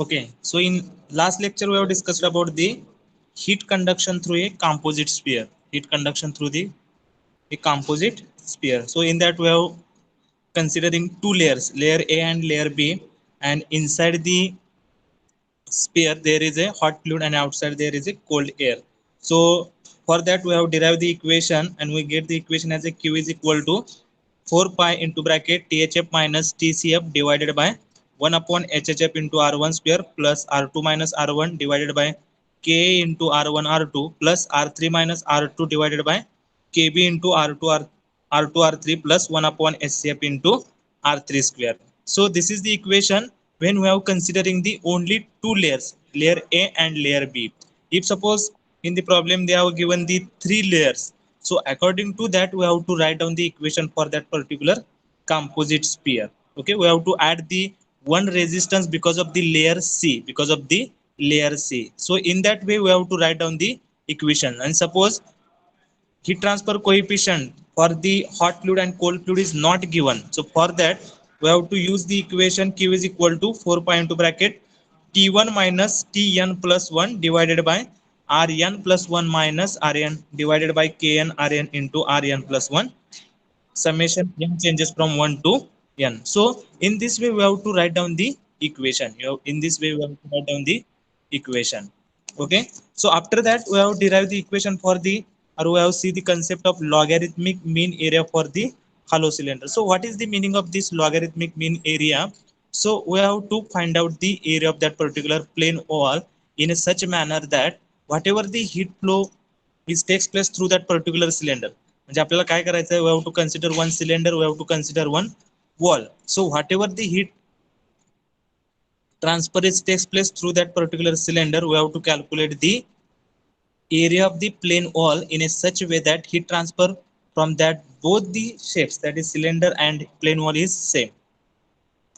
Okay, so in last lecture we have discussed about the heat conduction through a composite sphere. Heat conduction through the a composite sphere. So in that we have considering two layers, layer A and layer B, and inside the sphere there is a hot fluid and outside there is a cold air. So for that we have derived the equation and we get the equation as a Q is equal to 4 pi into bracket THF minus TCF divided by 1 upon HHF into R1 square plus R2 minus R1 divided by K into R1 R2 plus R3 minus R2 divided by KB into R2 R3 plus 1 upon SCF into R3 square. So this is the equation when we are considering the only two layers, layer A and layer B. If suppose in the problem they have given the three layers, so according to that we have to write down the equation for that particular composite sphere. Okay, we have to add the one resistance because of the layer C, because of the layer C. So in that way we have to write down the equation. And suppose heat transfer coefficient for the hot fluid and cold fluid is not given. So for that, we have to use the equation Q is equal to 4 pi into bracket T1 minus Tn plus 1 divided by Rn plus 1 minus Rn divided by Kn Rn into Rn plus 1 summation n changes from 1 to n. So in this way we have to write down the equation. In this way we have to write down the equation. Okay, so after that we have derived the equation for the, or we have see the concept of logarithmic mean area for the hollow cylinder. So what is the meaning of this logarithmic mean area? So we have to find out the area of that particular plane wall in a such manner that whatever the heat flow is takes place through that particular cylinder. म्हणजे आपल्याला काय करायचं आहे, we have to consider one cylinder, we have to consider one wall. So whatever the heat transfer is takes place through that particular cylinder, we have to calculate the area of the plane wall in a such way that heat transfer from that both the shapes, that is cylinder and plane wall, is same.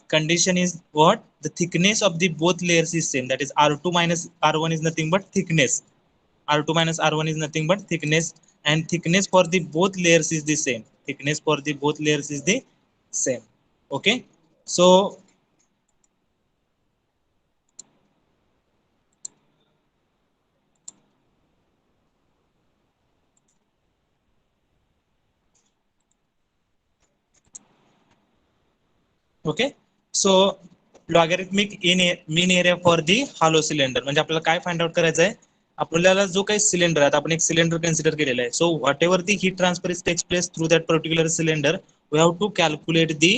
Condition is what? The thickness of the both layers is same, that is R2 minus R1 is nothing but thickness. R2 minus R1 is nothing but thickness, and thickness for the both layers is the same. Thickness for the both layers is the same. Okay, so okay, so logarithmic in mean area for the hollow cylinder. म्हणजे आपल्याला काय find out करायचं आहे, आपल्याला जो काही cylinder आहे, आपण एक सिलेंडर कन्सिडर केलेला आहे. So whatever the heat transfer is takes place through that particular cylinder, we have to calculate the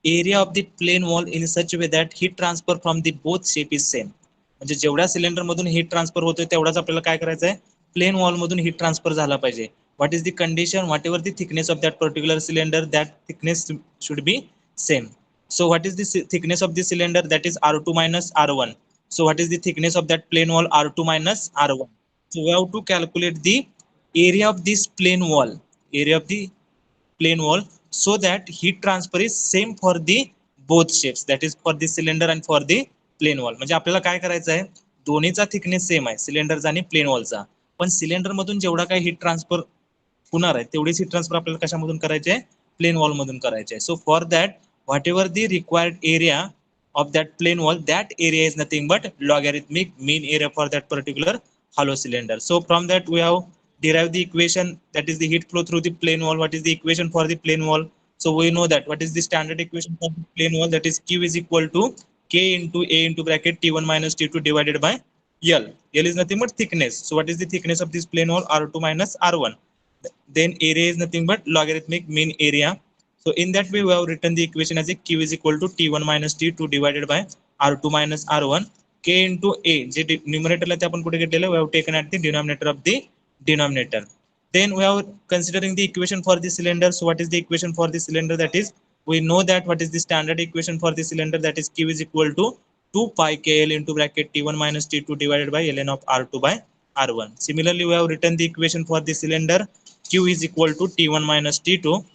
area of the plane wall in such way that heat transfer from the both shape is same. म्हणजे जेवढ्या cylinder मधून heat transfer होतोय तेवढाच आपल्याला काय करायचं आहे, plane wall मधून हीट ट्रान्सफर झाला पाहिजे. What is the condition? What ever the thickness of that particular cylinder, that thickness should be same. So what is the thickness of the cylinder? That is R2 minus R1. So what is the thickness of that plane wall? R2 minus R1. So we have to calculate the area of this plane wall, area of the plane wall, so that heat transfer is same for the both shapes, that is for the cylinder and for the plane wall. म्हणजे आपल्याला काय करायचं आहे, दोन्हीचा thickness same आहे, सिलेंडरचा आणि plane वॉलचा, पण सिलेंडर मधून जेवढा काही हीट ट्रान्सफर होणार आहे तेवढीच हीट ट्रान्सफर आपल्याला कशामधून करायचे आहे, प्लेन वॉल मधून करायचे आहे. So for that whatever the required area of that plane wall, that area is nothing but logarithmic mean area for that particular hollow cylinder. So from that we have derived the equation, that is the heat flow through the plane wall. What is the equation for the plane wall? So we know that what is the standard equation for the plane wall, that is Q is equal to K into A into bracket T1 minus T2 divided by L. L is nothing but thickness. So what is the thickness of this plane wall? R2 minus R1. Then area is nothing but logarithmic mean area. So in that way we have written the equation as a Q is equal to T1 minus T2 divided by R2 minus R1. K into A, J numerator ला ते आपण कुठे घेतलेलं, we have taken at the denominator of the denominator. Then we are considering the equation for the cylinder. So what is the equation for the cylinder? That is, we know that what is the standard equation for the cylinder, that is Q is equal to 2 pi KL into bracket T1 minus T2 divided by ln of R2 by R1. Similarly, we have written the equation for the cylinder. Q is equal to T1 minus T2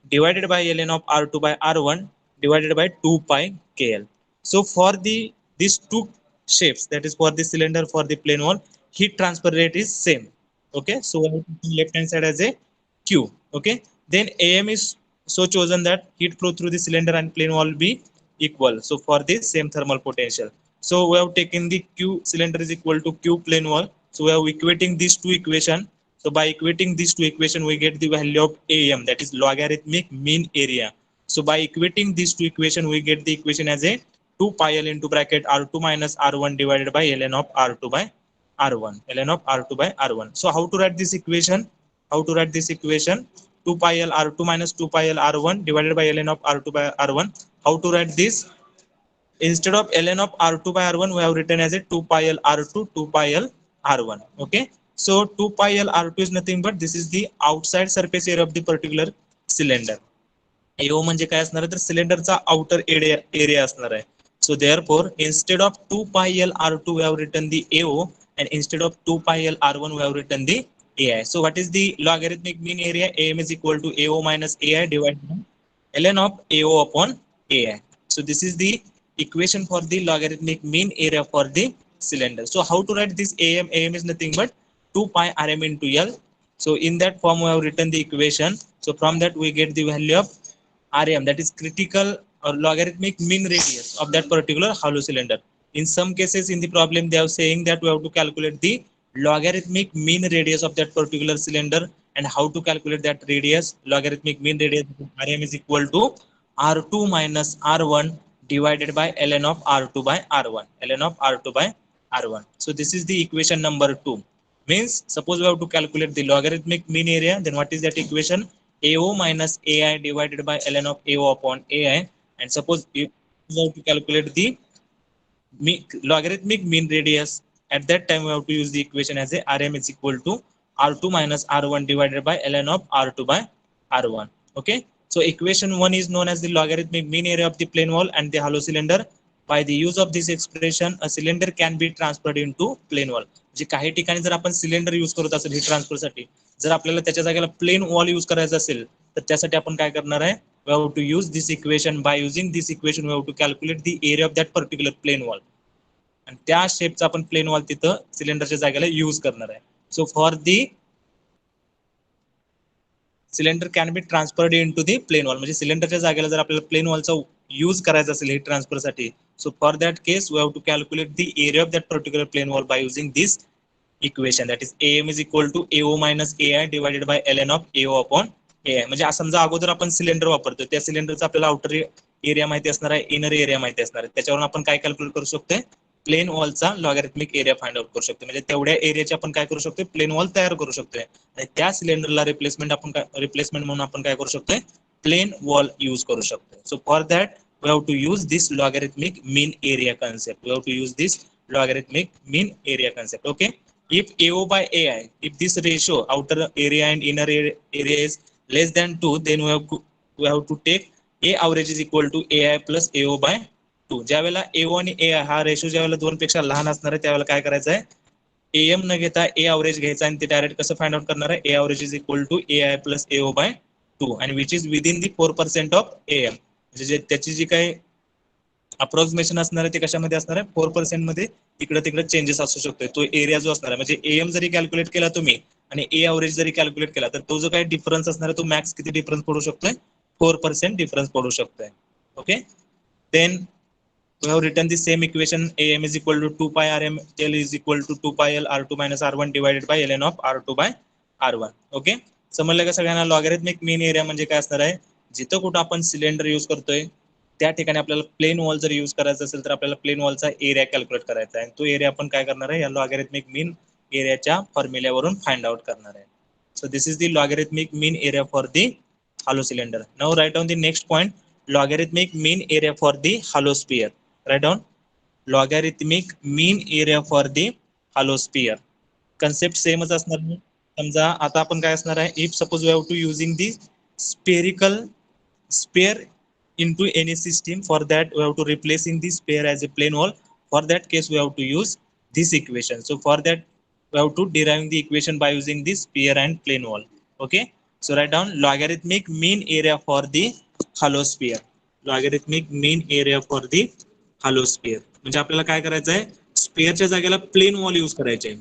divided by ln of R2 by R1 divided by 2 pi KL. So for the these two shapes, that is for the cylinder, for the plane wall, heat transfer rate is same. Okay, so we have to left hand side as a Q. Okay, then AM is so chosen that heat flow through the cylinder and plane wall be equal. So for this same thermal potential. So we have taken the Q cylinder is equal to Q plane wall. So we are equating these two equation. So by equating these two equation, we get the value of AM, that is logarithmic mean area. So by equating these two equation, we get the equation as a 2 pi L into bracket R2 minus R1 divided by ln of R2 by R1, ln of R2 by R1. So how to write this equation? How to write this equation? 2 pi L R2 minus 2 pi L R1 divided by ln of R2 by R1. How to write this? Instead of ln of R2 by R1, we have written as a 2 pi L R2, 2 pi L R1. Okay. So 2 pi L R2 is nothing but this is the outside surface area of the particular cylinder. AO म्हणजे काय असणार आहे तर सिलेंडरचा outer area असणार आहे. So therefore instead of 2 pi L R2 we have written the AO, and instead of 2 pi L R1 we have written the AI. So what is the logarithmic mean area? AM is equal to AO minus AI divided by ln of AO upon AI. So this is the equation for the logarithmic mean area for the cylinder. So how to write this AM? AM is nothing but 2 pi Rm into L. So in that form we have written the equation. So from that we get the value of Rm, that is critical or logarithmic mean radius of that particular hollow cylinder. In some cases in the problem they are saying that we have to calculate the logarithmic mean radius of that particular cylinder. And how to calculate that radius? Logarithmic mean radius Rm is equal to R2 minus R1 divided by ln of R2 by R1, ln of R2 by R1. So this is the equation number 2. Means suppose we have to calculate the logarithmic mean area, then what is that equation? AO minus AI divided by ln of AO upon AI. And suppose if we have to calculate the logarithmic mean radius, at that time we have to use the equation as a Rm is equal to R2 minus R1 divided by ln of R2 by R1. Okay. So equation 1 is known as the logarithmic mean area of the plane wall and the hollow cylinder. By the use of this expression, a cylinder can be transferred into plane wall. जे काही ठिकाणी जर आपण cylinder use करत असेल heat ट्रान्सफरसाठी, जर आपल्याला त्याच्या जागेला प्लेन वॉल यूज करायचा असेल तर त्यासाठी आपण काय करणार आहे? We have to use this equation. By using this equation we have to calculate the area of that particular plane wall. आणि त्या शेपचा आपण प्लेन वॉल तिथं सिलेंडरच्या जागेला यूज करणार आहे. So for the cylinder can be transferred into the plane wall, म्हणजे सिलेंडरच्या जागेला जर आपल्याला प्लेन वॉलचा यूज करायचा असेल हीट ट्रान्सफरसाठी, so for that case we have to calculate the area of that particular plane wall by using this equation, that is AM is equal to AO minus AI divided by ln of AO upon AI. म्हणजे समजा अगोदर आपण cylinder वापरतो, त्या सिलेंडरचा आपल्याला outer area माहिती असणार आहे, इनर एरिया माहिती असणार आहे, त्याच्यावरून आपण काय कॅल्क्युलेट करू शकतोय? प्लेन वॉलचा लॉगॅरिथमिक एरिया फाइंड आउट करू शकतो. म्हणजे तेवढ्या एरियाची आपण काय करू शकतो? प्लेन वॉल तयार करू शकतोय. आणि त्या सिलेंडरला रिप्लेसमेंट म्हणून आपण काय करू शकतोय? प्लेन वॉल यूज करू शकतोय. सो for that we have to use this logarithmic mean area concept. We have to use this logarithmic mean area concept. Okay. If AO by AI, if this ratio outer area and inner area is less than 2, then we have to take A average is equal to AI plus AO by 2. ज्या वेळेला AO आणि AI हा ratio ज्या वेळेला 2 पेक्षा लहान असणार आहे त्यावेळेला काय करायचं आहे? AM न घेता A average घ्यायचा आणि ते डायरेक्ट कसं फाइंड आउट करणार आहे? A average is equal to AI plus AO by 2 and which is within the 4% of AM. म्हणजे त्याची जी काही अप्रॉक्सिमेशन असणार आहे ते कशामध्ये असणार आहे? 4% मध्ये इकडे तिकडे चेंजेस असू शकतो. तो एरिया जो असणार आहे, म्हणजे AM जरी कॅल्क्युलेट केला तुम्ही आणि A average जरी कॅल्क्युलेट केला तर तो जो काही डिफरन्स असणार आहे तो मॅक्स किती डिफरन्स पडू शकतोय? 4% डिफरन्स पडू शकतोय. Okay. Then we have written the same equation. AM is equal to 2 pi Rm, L is equal to 2 pi L R2 minus R1 divided by ln of R2 by R1. Okay. समजलं का सगळ्यांना? Logarithmic mean area म्हणजे काय असणार आहे? जिथं कुठं आपण सिलेंडर यूज करतोय त्या ठिकाणी आपल्याला प्लेन वॉल जर यूज करायचा असेल तर आपल्याला प्लेन वॉलचा एरिया कॅल्क्युलेट करायचा आहे. तो एरिया आपण काय करणार आहे? या लॉगॅरिथमिक मीन एरियाच्या फॉर्म्युल्यावरून फाइंड आउट करणार आहे. So this is the logarithmic mean area for the hollow cylinder. Now write down the next point, logarithmic mean area for the hollow sphere. Write down logarithmic mean area for the hollow sphere. Concept सेमच असणार आहे. समजा आता आपण काय असणार आहे? If suppose we have to using the spherical sphere into any system, for that we have to replacing the sphere as a plane wall. For that case we have to use this equation. So for that we have to derive the equation by using this sphere and plane wall. Okay. So write down logarithmic mean area for the hollow sphere. Logarithmic mean area for the hollow sphere. म्हणजे आपल्याला काय करायचं आहे? स्पेअरच्या जागेला plane wall use करायचे आहे.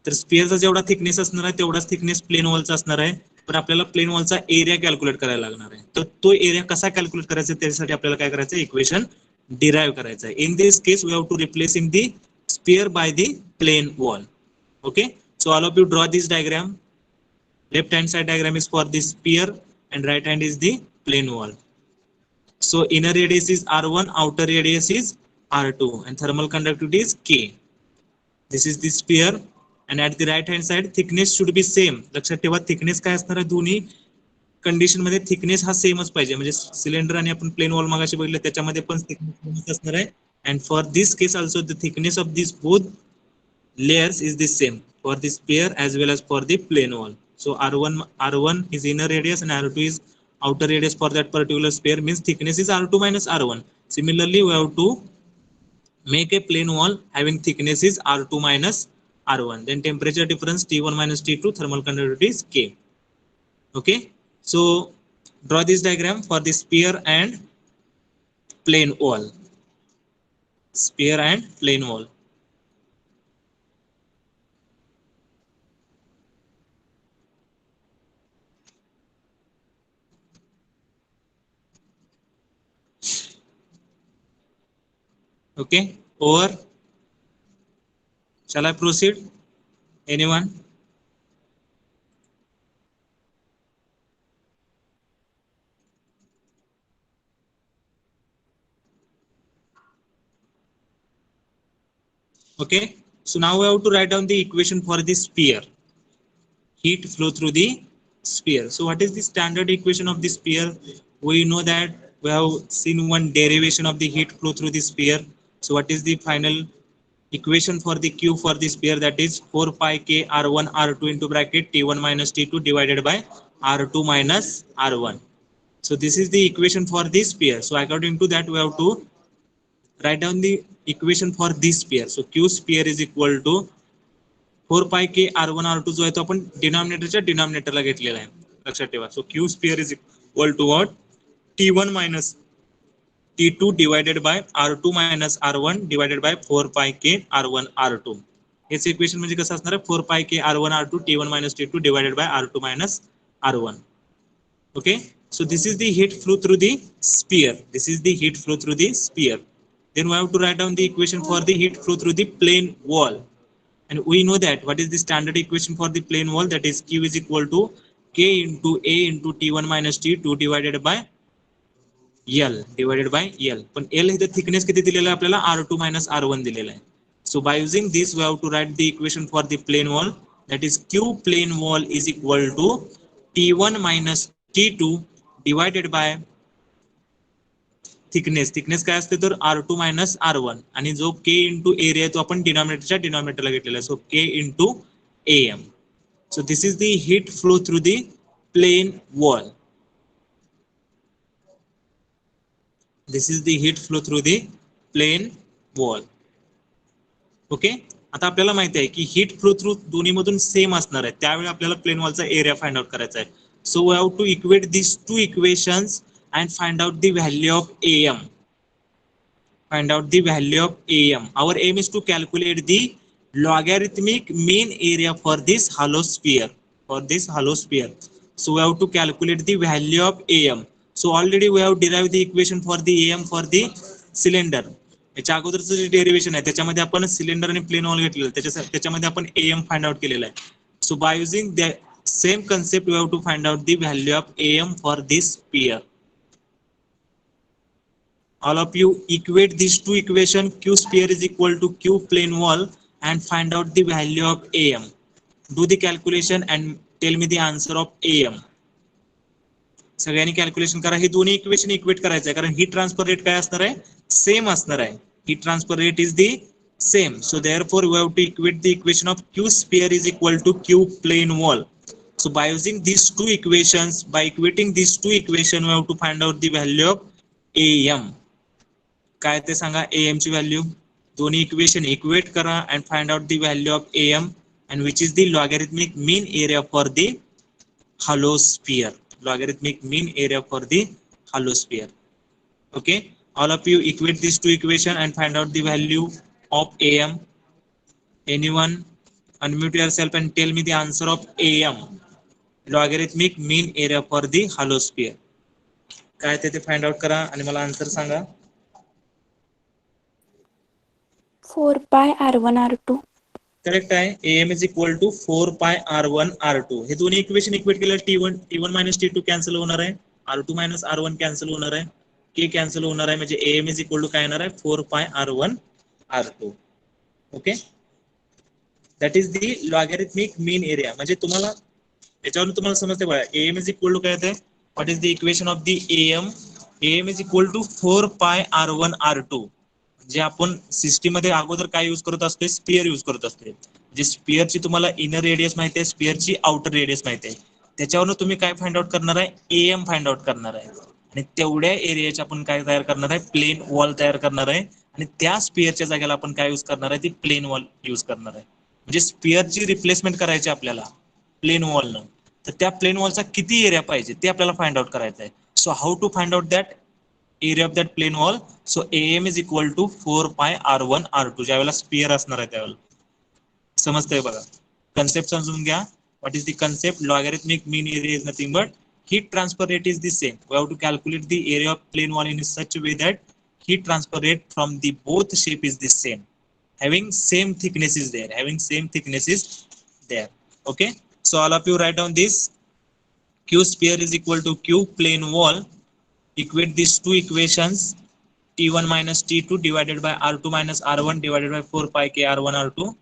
तर स्पेअरचा जेवढा थिकनेस असणार आहे तेवढाच थिकनेस प्लेन वॉलचा असणार आहे. पण आपल्याला प्लेन वॉलचा एरिया कॅल्क्युलेट करायला लागणार आहे. तर तो एरिया कसा कॅल्क्युलेट करायचा त्यासाठी आपल्याला काय करायचं? इक्वेशन derive करायचा आहे. In this case we have to replacing the sphere by the plane wall. Okay, so all of you draw this diagram. Left hand side diagram is for the sphere and right hand is the plane wall. So inner radius is R1, outer radius is R2 and thermal conductivity is K. This is the sphere and at the right hand side thickness should be same. लक्षात ठेवा thickness काय असणार आहे, दोन्ही condition मध्ये thickness हा सेमच पाहिजे. म्हणजे सिलेंडर आणि आपण प्लेन वॉल मागाशी बघितलं त्याच्यामध्ये पण थिकनेस असणार आहे. And for this case also the thickness of this both layers is the same for the sphere as well as for the plane wall. So R1 is inner radius and R2 is outer radius for that particular sphere, means thickness is R2 minus R1. Similarly, we have to make a plane wall having thickness is R2 minus R1. Then temperature difference T1 minus T2, thermal conductivity is K. Okay, so draw this diagram for the sphere and plane wall. Sphere and plane wall. Okay, over. Shall I proceed? Anyone? Okay, so now we have to write down the equation for the sphere. Heat flow through the sphere. So what is the standard equation of the sphere? We know that we have seen one derivation of the heat flow through the sphere. So what is the final equation for the Q for the sphere? That is 4 pi K R1 R2 into bracket T1 minus T2 divided by R2 minus R1. So this is the equation for this sphere. So according to that we have to write down the equation for this sphere. So Q sphere is equal to 4 pi K R1 R2 जो आहे तो आपण डिनॉमिनेटरच्या डिनॉमिनेटरला घेतलेला आहे. लक्षात ठेवा. So Q sphere is equal to what? T1 minus T2 divided by R2 minus R1 divided by 4 pi K R1 R2. H equation म्हणजे कसं असणार आहे? 4 pi K R1 R2 T1 minus T2 divided by R2 minus R1. Okay, so this is the heat flow through the sphere. This is the heat flow through the sphere. Then we have to write down the equation for the heat flow through the plane wall. And we know that what is the standard equation for the plane wall? That is Q is equal to K into A into T1 minus T2 divided by L divided by L. पण L इथे thickness किती दिलेला आहे आपल्याला? R2 minus R1 दिलेला आहे. So by using this we have to write the equation for the plane wall. That is Q plane wall is equal to T1 minus T2 divided by thickness काय असते तर R2 minus R1 आणि जो K into area तो आपण डिनॉमिनेटरच्या डिनॉमिनेटरला घेतलेला आहे. सो K into AM. So this is the heat flow through the plane wall. This is the heat flow through the plane wall. Okay, आता आपल्याला माहिती आहे की हीट फ्लो थ्रू दोन्ही मधून सेम असणार आहे. त्यावेळी आपल्याला प्लेन वॉलचा एरिया फाइंड आउट करायचा आहे. So we have to equate this two equations and find out the value of AM. Find out the value of AM. Our aim is to calculate the logarithmic mean area for this hollow sphere. For this hollow sphere. So we have to calculate the value of AM. So already we have derived the equation for the AM for the cylinder. याच्या अगोदरचं जे derivation आहे त्याच्यामध्ये आपण cylinder आणि plane wall घेतलेलं त्याच्यामध्ये आपण AM find out केलेला आहे. So by using the same concept we have to find out the value of AM for this sphere. All of you equate these two equations. Q sphere is equal to Q plane wall and find out the value of AM. Do the calculation and tell me the answer of AM. सगळ्यांनी calculation करा. हे दोन्ही equation equate करायचं आहे कारण heat transfer rate काय असणार आहे? Same असणार आहे. Heat transfer rate is the same. So therefore we have to equate the equation of Q sphere is equal to Q plane wall. So by using these two equations, by equating these two equations, we have to find out the value of AM. काय ते सांगा AM ची value. दोन्ही equation equate करा and find out the value of AM and which is the logarithmic mean area for the hollow sphere. Logarithmic mean area for the hollow sphere. Okay, all of you equate these two equations and find out the value of AM. Anyone unmute yourself and tell me the answer of AM. Logarithmic mean area for the hollow sphere. काय ते find out करा आणि मला answer सांगा. 4 pi r1 r2. Correct आहे. AM is equal to 4 pi R1 R2. हे दोन्ही equation equate केलं T1 मायनस T2 कॅन्सल होणार आहे, R2 मायनस R1 कॅन्सल होणार आहे, K कॅन्सल होणार आहे, म्हणजे AM इज इक्वल टू काय येणार आहे 4 pi R1 R2. Okay, that is the logarithmic mean area. म्हणजे तुम्हाला याच्यावरून तुम्हाला समजते बघा, AM इज इक्वल टू काय येते, what is the equation of the AM. AM is equal to 4 pi R1 R2. जे आपण सिस्टीम मध्ये अगोदर काय युज करत असतोय, स्पियर युज करत असतोय. जे स्पियरची तुम्हाला इनर रेडियस माहिती आहे, स्पियरची आउटर रेडियस माहिती आहे, त्याच्यावरून तुम्ही काय फाइंड आउट करणार आहे, AM फाइंड आउट करणार आहे. आणि तेवढ्या एरियाचे आपण काय तयार करणार आहे, प्लेन वॉल तयार करणार आहे. आणि त्या स्पियरच्या जागेला आपण काय युज करणार आहे, ती प्लेन वॉल युज करणार आहे. म्हणजे स्पियरची रिप्लेसमेंट करायची आपल्याला प्लेन वॉलनं, तर त्या प्लेन वॉलचा किती एरिया पाहिजे ते आपल्याला फाइंड आउट करायचं आहे. So how to find out that area of that plane wall. So AM is equal to 4 pi R1 R2. ज्यावेळेला स्पियर असणार आहे त्यावेळेला. समजतंय बघा, कन्सेप्ट समजून घ्या. What is the concept, logarithmic mean area is nothing but heat transfer rate is the same. We have to calculate the area of plane wall in such a way that heat transfer rate from the both shape is the same, having same thickness is there, having same thickness is there. Okay, so all of you write down this. Q sphere is equal to Q plane wall. Equate these two equations, T1 minus T2 divided by R2 minus R1 divided by 4 pi K R1 R2.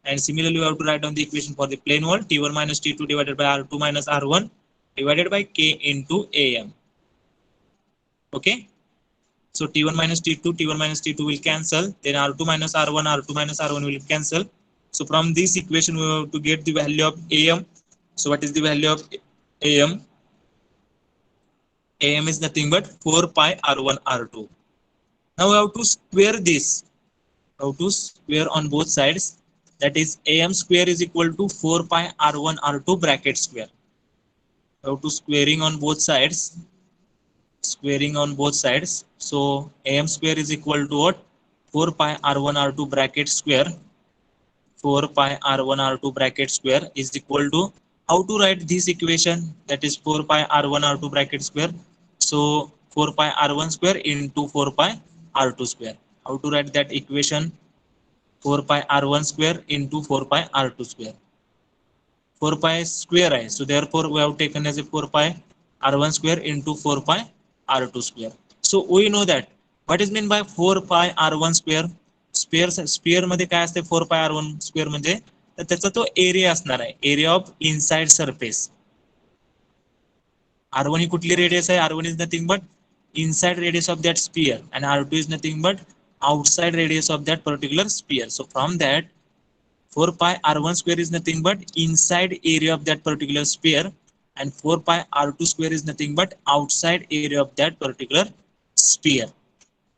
And similarly, we have to write down the equation for the plane wall, T1 minus T2 divided by R2 minus R1 divided by K into AM. Okay, so T1 minus T2, T1 minus T2 will cancel, then R2 minus R1, R2 minus R1 will cancel. So from this equation, we have to get the value of AM. So what is the value of AM? AM is nothing but 4 pi R1 R2. Now we have to square this. How to square on both sides? That is AM square is equal to 4 pi R1 R2 bracket square. We have to squaring on both sides. Squaring on both sides. So AM square is equal to what? 4 pi R1 R2 bracket square. 4 pi R1 R2 bracket square is equal to, how to write this equation, that is 4 pi R1 R2 bracket square. So 4 pi R1 square into 4 pi R2 square. How to write that equation? 4 pi R1 square into 4 pi R2 square. 4 pi square आहे, so therefore we have taken as a 4 pi R1 square into 4 pi R2 square. So we know that what is meant by 4 pi R1 square. Spear मध्ये काय असते 4 pi R1 square म्हणजे, तर त्याचा तो area असणार आहे, area of inside surface. R1 ही कुठली रेडियस आहे, R1 is nothing but inside radius of that sphere, and R2 is nothing but outside radius of that particular sphere. So from that 4 pi R1 square is nothing but inside area of that particular sphere, and 4 pi R2 square is nothing but outside area of that particular sphere.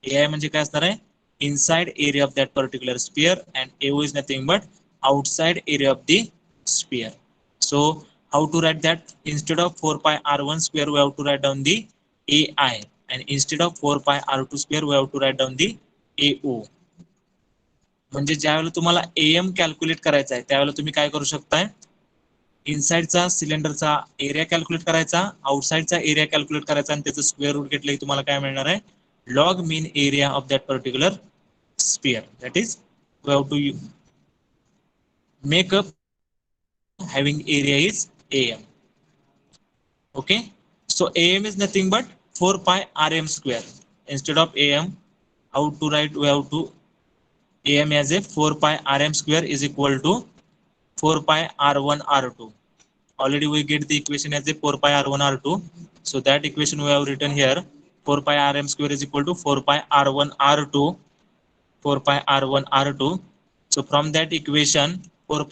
AI म्हणजे काय असणार आहे, inside area of that particular sphere, and AO is nothing but outside area of the sphere. So how to write that? Instead of 4 pi R1 square we have to write down the AI, and instead of 4 pi R2 square we have to write down the AO. म्हणजे ज्यावेळेला तुम्हाला AM calculate करायचा आहे त्यावेळेला तुम्ही काय करू शकताय, इनसाइडचा सिलेंडरचा एरिया कॅल्क्युलेट करायचा, आउटसाइडचा एरिया कॅल्क्युलेट करायचा, आणि त्याचं स्क्वेअर रूट घेतलं की तुम्हाला काय मिळणार आहे, log mean area of that particular sphere. That is, we have to make up having area is AM. Okay, so AM is nothing but 4 pi RM square. Instead of AM, how to write, we have to AM as a 4 pi RM square is equal to 4 pi R1 R2. Already we get the equation as a 4 pi R1 R2. So that equation we have written here, 4 pi RM square is equal to 4 pi R1 R2, 4 pi R1 R2. So from that equation 4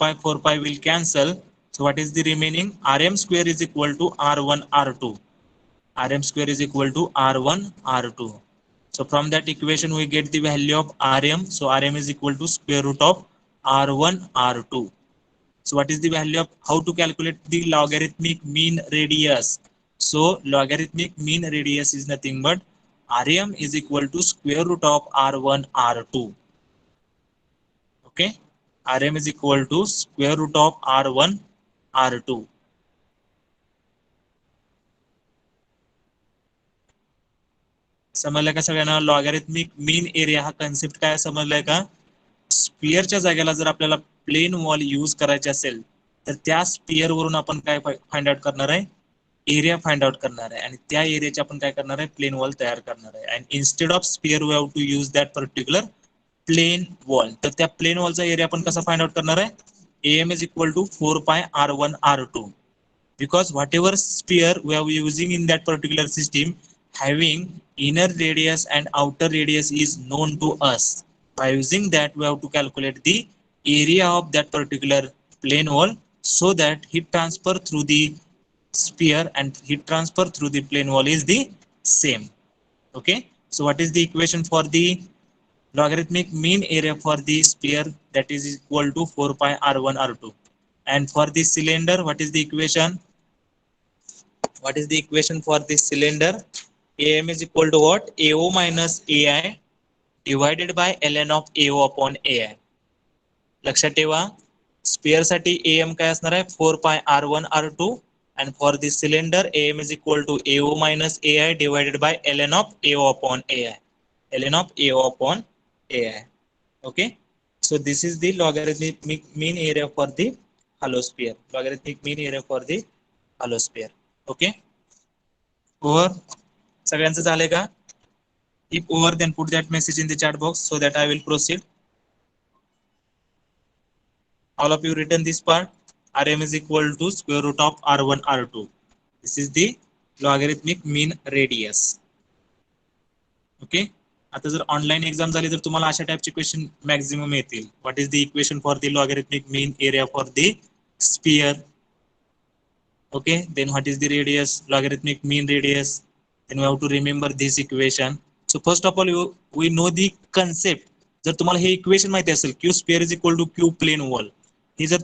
pi will cancel. So what is the remaining? RM square is equal to R1 R2. RM square is equal to R1 R2. So from that equation we get the value of RM. So RM is equal to square root of R1 R2. So what is the value of, how to calculate the logarithmic mean radius? So logarithmic mean radius is nothing but RM is equal to square root of R1 R2. Okay, RM is equal to square root of R1 R2. समजलं का सगळ्यांना? Logarithmic mean area हा concept काय समजलाय का? स्पिअरच्या जागेला जर आपल्याला plane wall use करायचे असेल तर त्या स्पिअर वरून आपण काय फाइंड आउट करणार आहे, एरिया फाइंड आउट करणार आहे आणि त्या एरियाचे आपण काय करणार आहे, प्लेन वॉल तयार करणार आहे. And instead of sphere we have to use that particular plane wall. तर त्या प्लेन वॉलचा एरिया आपण कसा फाइंड आउट करणार आहे, AM is equal to 4 pi R1 R2 because whatever sphere we are using in that particular system having inner radius and outer radius is known to us. By using that we have to calculate the area of that particular plane wall so that heat transfer through the sphere and heat transfer through the plane wall is the same. Okay, so what is the equation for the logarithmic mean area for the sphere? That is equal to 4 pi R1 R2. And for the cylinder, what is the equation? What is the equation for this cylinder? AM is equal to what? AO minus AI divided by ln of AO upon AI. लक्षात ठेवा, sphere साठी AM काय असणार आहे, 4 pi R1 R2 and for the cylinder AM is equal to AO minus AI divided by ln of AO upon AI. ln of AO upon AI. Okay, so this is the logarithmic mean area for the hollow sphere. Logarithmic mean area for the hollow sphere. Okay, over. सगळ्यांचं झालंय का? If over, then put that message in the chat box so that I will proceed. All of you written this part. Rm is equal to square root of R1 R2. This is the logarithmic mean radius. Okay, आता जर online exam झाली तर तुम्हाला अशा टाइपचे question maximum येतील. What is the equation for the logarithmic mean area for the sphere? Okay, then what is the radius, logarithmic mean radius? Then we have to remember this equation. So first of all we know the concept. जर तुम्हाला हे equation माहिती असेल, Q square is equal to Q plane wall, ही जर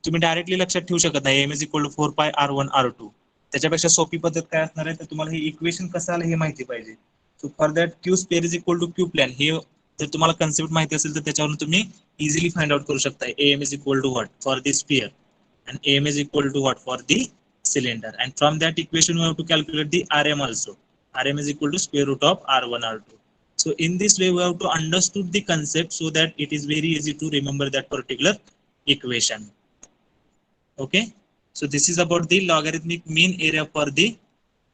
तुम्ही directly लक्षात ठेवू शकत नाही, M is equal to 4 pi R1 R2, त्याच्यापेक्षा सोपी पद्धत काय असणार आहे, तर तुम्हाला हे इक्वेशन कसं आलं हे माहिती पाहिजे. So for that Q square is equal to Q plane, हे जर तुम्हाला कन्सेप्ट माहिती असेल तर त्याच्यावरून तुम्ही इझिली फाइंड आउट करू शकता. AM is equal to what for the sphere and AM is equal to what for the cylinder, and from that equation we have to calculate the Rm also. Rm is equal to square root of R1 R2. So in this way we have to understood the concept so that it is very easy to remember that particular equation. Okay, so this is about the logarithmic mean area for the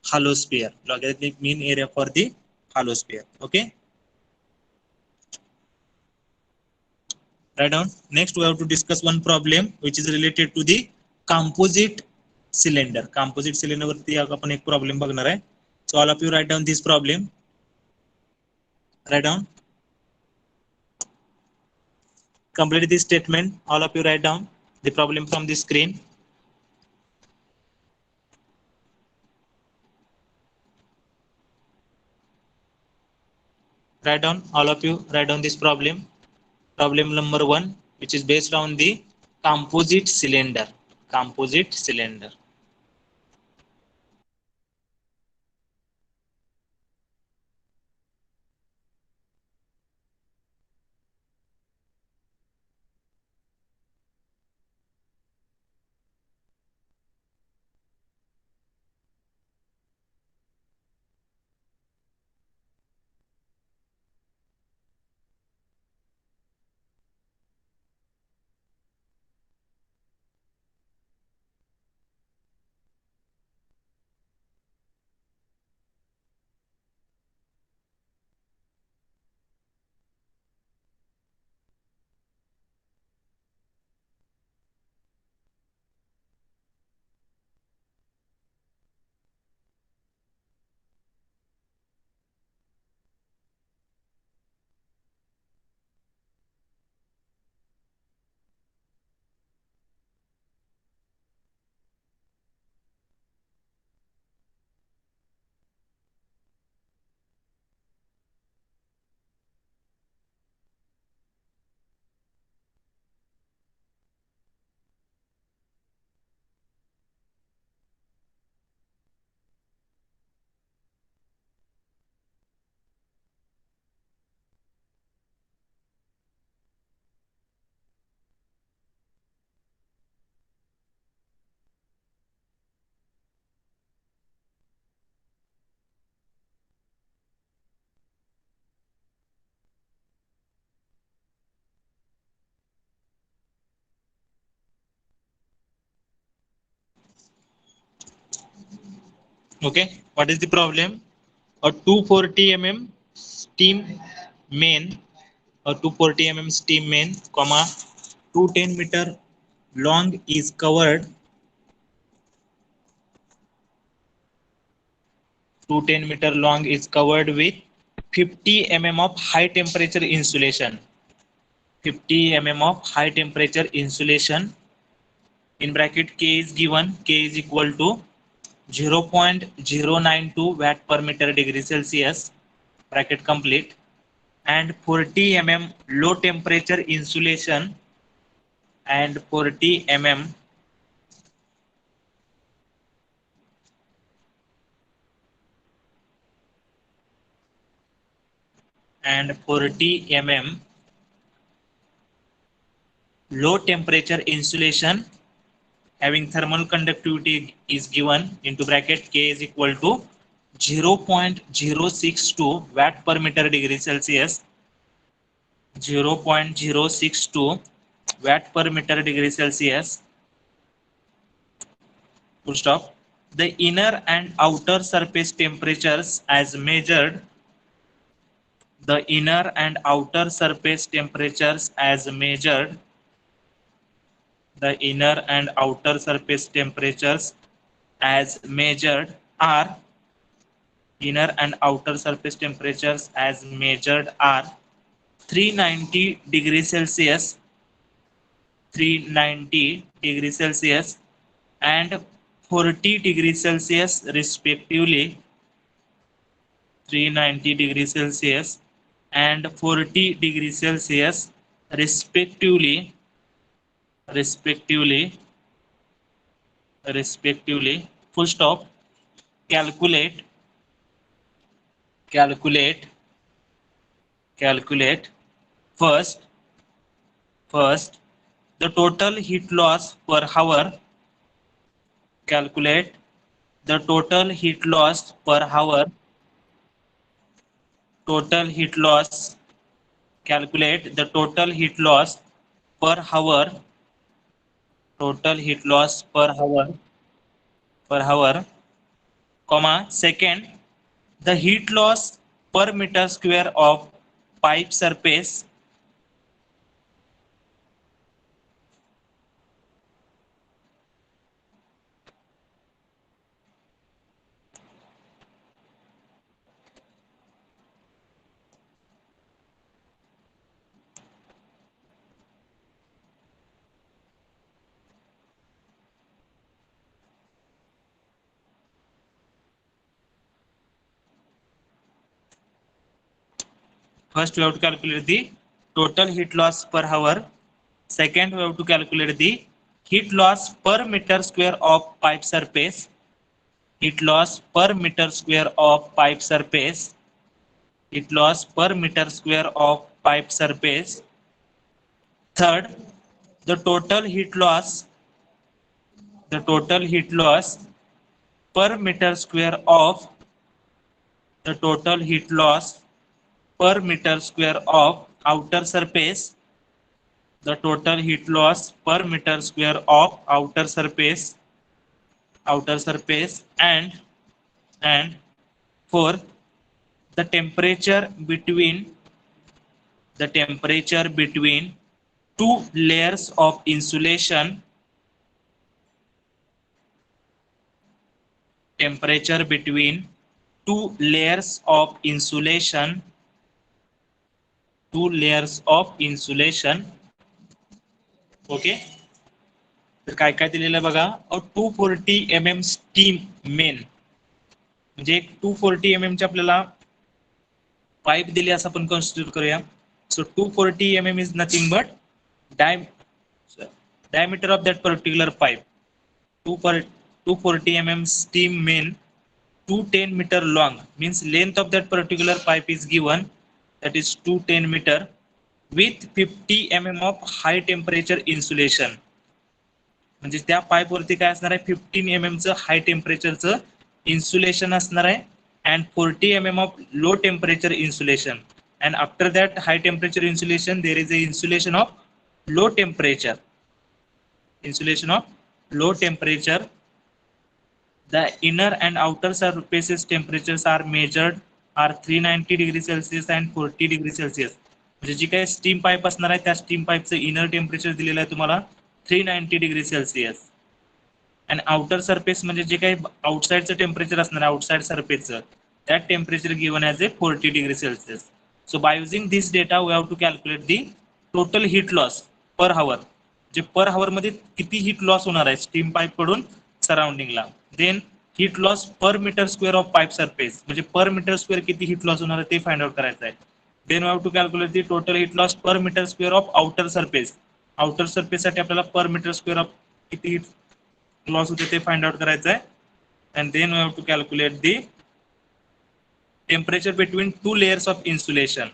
hollow sphere. Logarithmic mean area for the hollow sphere. Okay, write down. Next we have to discuss one problem which is related to the composite cylinder. Composite cylinder वरती आपण एक problem बघणार आहे. So all of you write down this problem. Write down. Complete this statement. All of you write down the problem from the screen. Write down. All of you write down this problem. Problem number 1, which is based on the composite cylinder. Composite cylinder. Okay, what is the problem? A 240 mm steam main, a 240 mm steam main, comma 210 meter long is covered, 210 meter long is covered with 50 mm of high temperature insulation. 50 mm of high temperature insulation. In bracket K is given, K is equal to 0.092 watt per meter degree Celsius, bracket complete, and 40 mm low temperature insulation, and 40 mm and 40 mm low temperature insulation having thermal conductivity is given, into bracket K is equal to 0.062 watt per meter degree Celsius, 0.062 watt per meter degree Celsius, full stop. The inner and outer surface temperatures as measured, the inner and outer surface temperatures as measured, the inner and outer surface temperatures as measured are, inner and outer surface temperatures as measured are 390 degrees Celsius, 390 degrees Celsius and 40 degrees Celsius respectively, 390 degrees Celsius and 40 degrees Celsius respectively, respectively, respectively, full stop. Calculate, calculate, calculate first, first the total heat loss per hour, calculate the total heat loss per hour, total heat loss, calculate the total heat loss per hour, total heat loss per hour, comma second the heat loss per meter square of pipe surface, first we have to calculate the total heat loss per hour, second we have to calculate the heat loss per meter square of pipe surface, heat loss per meter square of pipe surface, heat loss per meter square of pipe surface. Third, the total heat loss, the total heat loss per meter square of, the total heat loss per meter square of outer surface, the total heat loss per meter square of outer surface, outer surface, and fourth, the temperature between, the temperature between two layers of insulation, temperature between two layers of insulation, two layers of insulation. Okay, तर काय काय दिलेलं आहे बघा, 240 mm steam main, म्हणजे एक 240 mm ची आपल्याला पाईप दिली असं आपण कन्सिडर करूया. सो 240 mm is nothing but diameter of that particular pipe, 240 mm steam main, 210 meter long, means length of that particular pipe is given, that is 210 meter with 50 mm of high temperature insulation. म्हणजे त्या pipe वरती काय असणार आहे, 15 mm चं हाय टेम्परेचरचं insulation असणार आहे and 40 mm of low temperature insulation, and after that high temperature insulation there is a insulation of low temperature, insulation of low temperature The inner and outer surfaces temperatures are measured are 390 degree Celsius and 40 degree Celsius. म्हणजे जी काही steam pipe असणार आहे त्या steam पाईपचं inner temperature दिलेलं आहे तुम्हाला 390 degree Celsius. And outer surface म्हणजे जे काही आउटसाइडचं टेम्परेचर असणार आहे outside सरफेसचं that temperature given as a 40 degree Celsius. So by using this data we have to calculate the total heat loss per hour. जे पर hour मध्ये किती हीट लॉस होणार आहे steam pipe कडून सराउंडिंगला. Then heat loss per metre square of pipe surface म्हणजे per metre square किती heat loss होणार आहे ते फाइंड आउट करायचं आहे. Then we have to calculate the total heat loss per metre square of outer surface. Outer surface साठी आपल्याला per metre square of किती हीट लॉस होते ते फाइंड आउट करायचं आहे. And then we have to calculate the temperature between two layers of insulation.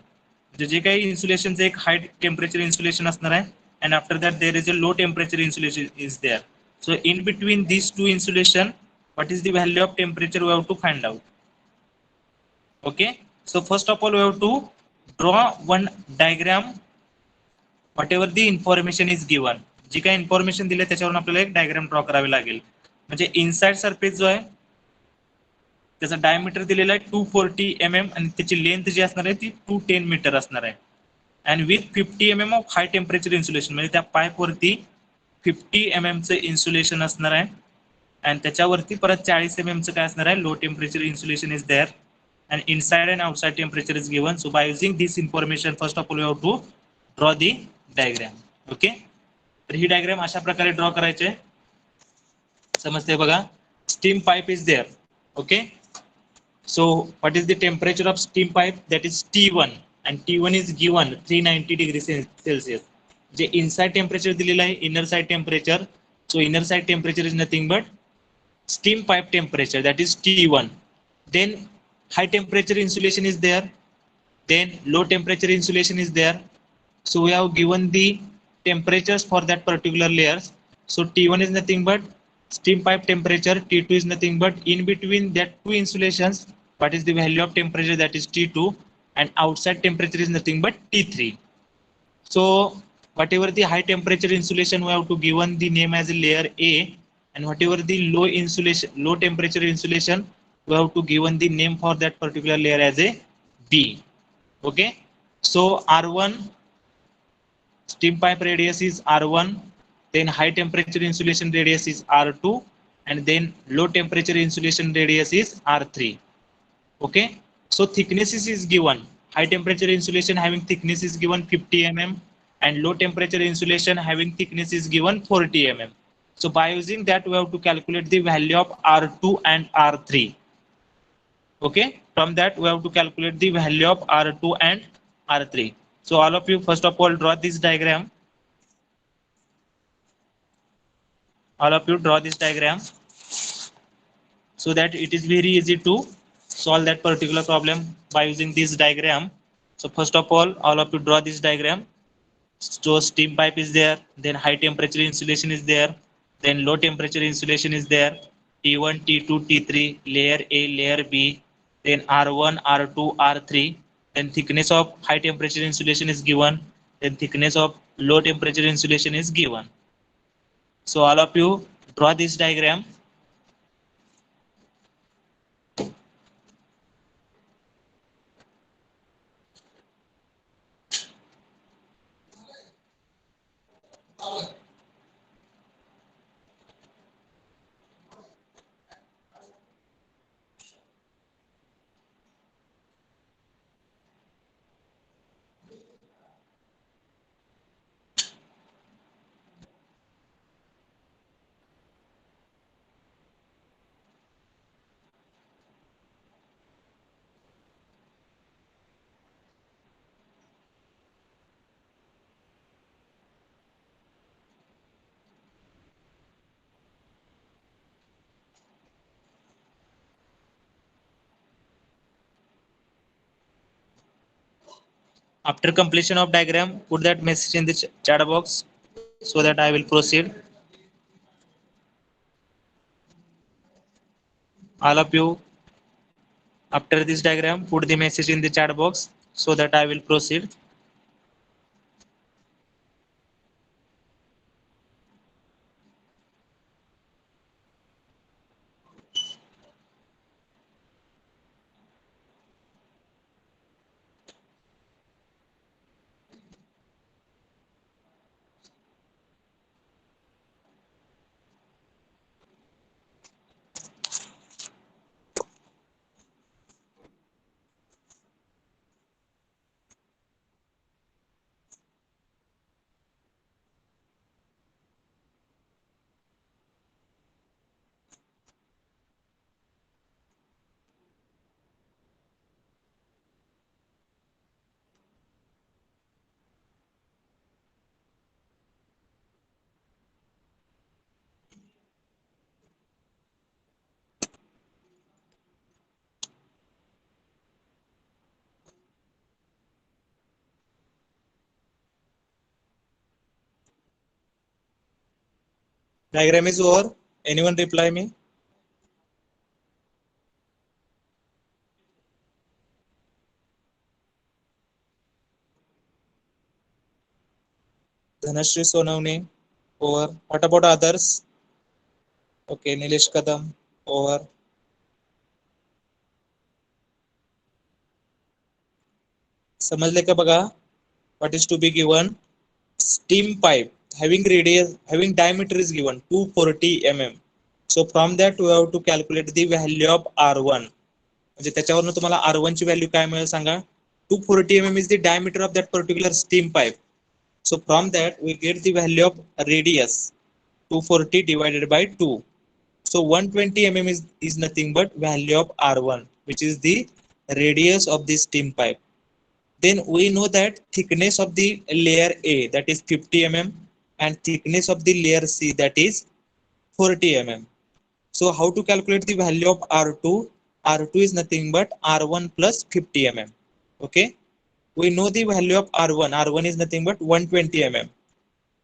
जे काही इन्सुलेशनचं एक हाय टेम्परेचर इन्सुलेशन असणार आहे and after that there is a low temperature insulation is there. So in between these two insulation what is the value of temperature we have to find out. Okay, so first of all we have to draw one diagram whatever the information is given. जी काही information दिली त्याच्यावरून आपल्याला एक diagram draw करावी लागेल. म्हणजे inside surface जो आहे त्याचा डायमीटर दिलेला आहे 240 mm आणि त्याची लेंथ जी असणार आहे ती 210 मीटर असणार आहे. And with 50 mm of hi temperature insulation म्हणजे त्या पाईप वरती 50 mm चं इन्सुलेशन असणार आहे. अँड त्याच्यावरती परत 40 mm चं काय असणार आहे low temperature insulation is there. And inside and outside temperature is given. So by using this information first of all you have to draw the diagram. Okay, तर ही डायग्राम अशा प्रकारे ड्रॉ करायचे. समजते बघा. Steam pipe is there. Okay, so what is the temperature of steam pipe? That is T1 and T1 is given 390 degrees Celsius. J inside temperature दिलेला आहे inner side temperature. So inner side temperature is nothing but steam pipe temperature, that is T1. Then high temperature insulation is there. Then low temperature insulation is there. So we have given the temperatures for that particular layers. So T1 is nothing but steam pipe temperature, T2 is nothing but in between that two insulations what is the value of temperature, that is T2, and outside temperature is nothing but T3. So whatever the high temperature insulation we have to given the name as layer A, and whatever the low insulation low temperature insulation we have to given the name for that particular layer as a B. Okay, so R1 steam pipe radius is R1, then high temperature insulation radius is R2, and then low temperature insulation radius is R3. Okay, so thicknesses is given. High temperature insulation having thickness is given 50 mm and low temperature insulation having thickness is given 40 mm. So by using that we have to calculate the value of R2 and R3. Okay, from that we have to calculate the value of R2 and R3. So all of you first of all draw this diagram. All of you draw this diagram so that it is very easy to solve that particular problem by using this diagram. So first of all of you draw this diagram. So steam pipe is there, then high temperature insulation is there, then low temperature insulation is there, T1, T2, T3, layer A, layer B, then R1, R2, R3, then thickness of high temperature insulation is given, then thickness of low temperature insulation is given. So all of you draw this diagram. After completion of diagram, put that message in the chat box so that I will proceed. All of you, after this diagram, put the message in the chat box so that I will proceed. Diagram is over. Anyone reply me? Dhanashri Sonavne, over. What about others? Okay, Nilesh Kadam, over. समजले का बघा? What is to be given? Steam pipe having radius, having diameter is given 240 mm. So from that we have to calculate the value of R1. म्हणजे त्याच्यावरून तुम्हाला R1 ची value काय मिळेल सांगा? 240 mm is the diameter of that particular steam pipe. So from that we get the value of radius 240 divided by 2. So 120 mm is nothing but value of R1, which is the radius of the steam pipe. Then we know that thickness of the layer A, that is 50 mm, and thickness of the layer C, that is 40 mm. So how to calculate the value of R2? R2 is nothing but R1 plus 50 mm. Okay, we know the value of R1. R1 is nothing but 120 mm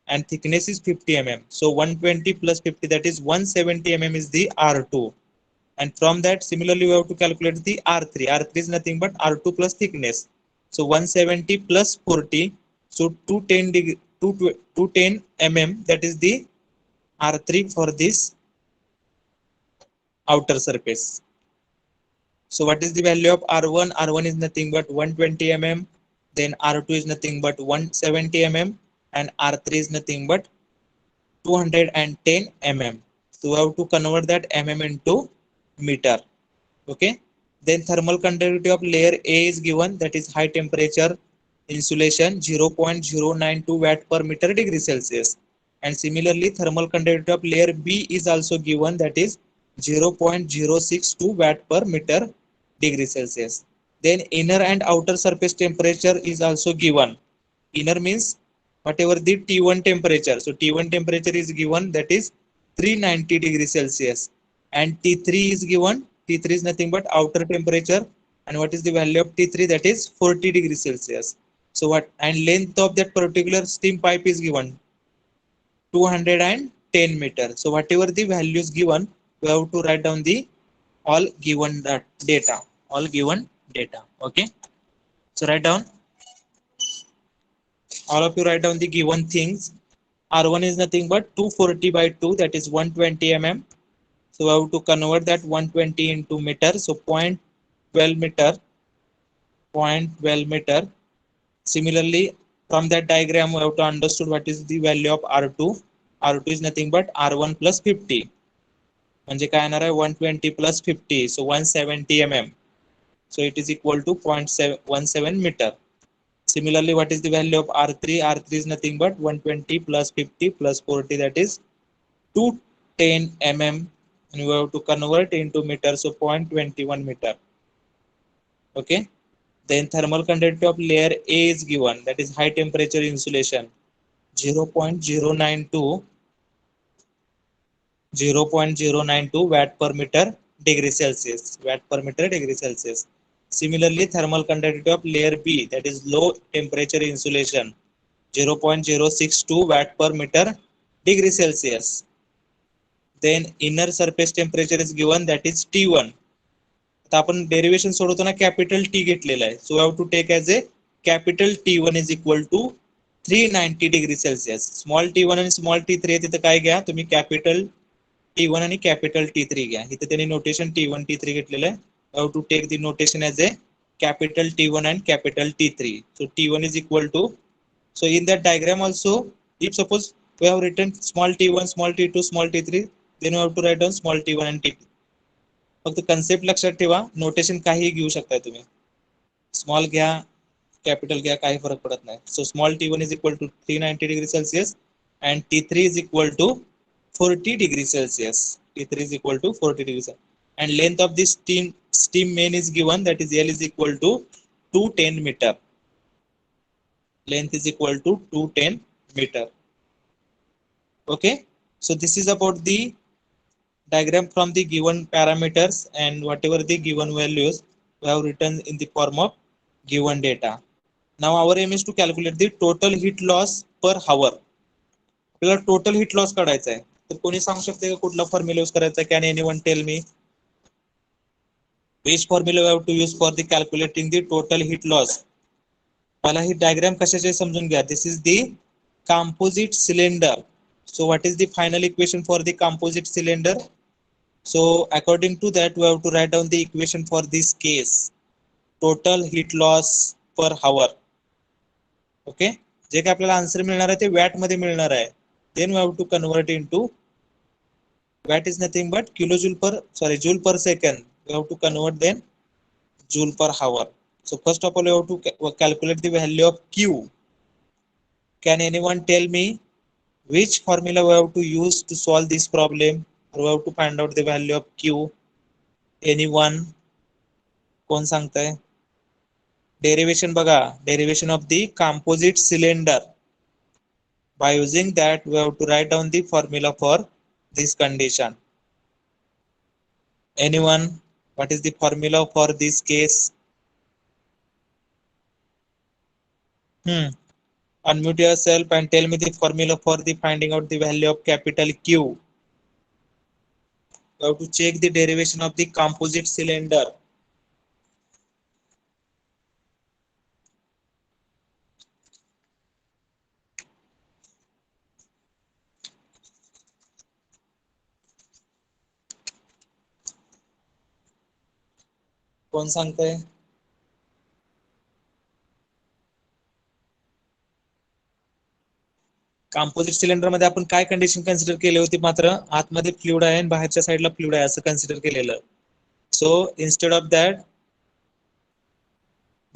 and thickness is 50 mm. So 120 plus 50, that is 170 mm is the R2. And from that similarly we have to calculate the R3. R3 is nothing but R2 plus thickness. So 170 plus 40, so 210 mm, that is the R3 for this outer surface. So what is the value of R1? R1 is nothing but 120 mm, then R2 is nothing but 170 mm, and R3 is nothing but 210 mm. So we have to convert that mm into meter. Okay, then thermal conductivity of layer A is given, that is high temperature insulation 0.092 watt per meter degree Celsius, and similarly thermal conductivity of layer B is also given, that is 0.062 watt per meter degree Celsius. Then inner and outer surface temperature is also given. Inner means whatever the T1 temperature, so T1 temperature is given, that is 390 degrees Celsius, and T3 is given. T3 is nothing but outer temperature, and what is the value of T3? That is 40 degrees Celsius. So what, and length of that particular steam pipe is given 210 meter. So whatever the values given, we have to write down the all given data, all given data. Okay, so write down, all of you write down the given things. R1 is nothing but 240 by 2, that is 120 mm. So we have to convert that 120 into meter. So 0.12 meter, 0.12 meter. Similarly, from that diagram we have to understood what is the value of R2. R2 is nothing but R1 plus 50. म्हणजे काय येणार आहे 120 plus 50, so 170 mm. So it is equal to 0.17 meter. Similarly, what is the value of R3? R3 is nothing but 120 plus 50 plus 40, that is 210 mm, and we have to convert into meter, so 0.21 meter. Okay, then thermal conductivity of layer A is given, that is high temperature insulation 0.092 watt per meter degree Celsius, watt per meter degree Celsius. Similarly, thermal conductivity of layer B, that is low temperature insulation 0.062 watt per meter degree Celsius. Then inner surface temperature is given, that is T1. आता आपण derivation सोडवताना capital T घेतलेला आहे, so have to take as a capital T1 is equal to 390 degree Celsius. Small T1 आणि small T3 आहे, तिथं काय घ्या तुम्ही, कॅपिटल T1 आणि कॅपिटल T3 घ्या. इथे त्यांनी नोटेशन T1 T3 घेतलेलं आहे. Have to take the notation as a capital T1 and capital T3. So T1 is equal to, so in that diagram also, if suppose we have written small t1, small t2, small t3, then we have to write down small t1 and t2. फक्त concept लक्षात ठेवा, notation काही घेऊ शकता तुम्ही, small घ्या capital घ्या काही फरक पडत नाही. So small t1 is equal to 390 degree Celsius and T3 is equal to 40 degree Celsius. T3 is equal to 40 degrees Celsius. And length of this steam main is given, that is L is equal to 210 meter. Length is equal to 210 meter. Okay, so this is about the diagram from the given parameters, and whatever the given values we have written in the form of given data. Now our aim is to calculate the total heat loss per hour. आपल्याला total heat loss काढायचा आहे. तर कोणी सांगू शकते का कुठला formula use करायचा? Can anyone tell me which formula we have to use for the calculating the total heat loss? मला ही डायग्राम कशाचे समजून घ्या. This is the composite cylinder. So what is the final equation for the composite cylinder? So according to that we have to write down the equation for this case. Total heat loss per hour. Okay, जे काय आपल्याला answer मिळणार आहे ते watt मध्ये मिळणार आहे. Then we have to convert into watt is nothing but joule per second. We have to convert then joule per hour. So first of all we have to calculate the value of Q. Can anyone tell me which formula we have to use to solve this problem, or we have to find out the value of Q? Anyone? कोण सांगताय? Derivation बघा, derivation of the composite cylinder. By using that we have to write down the formula for this condition. Anyone? What is the formula for this case? Unmute yourself and tell me the formula for the finding out the value of capital Q. We have to check the derivation of the composite cylinder. कोण सांगताय? Composite cylinder मध्ये आपण काय condition consider केली होती? मात्र आतमध्ये fluid आहे आणि बाहेरच्या साईडला फ्लुइड आहे असं कन्सिडर केलेलं. So instead of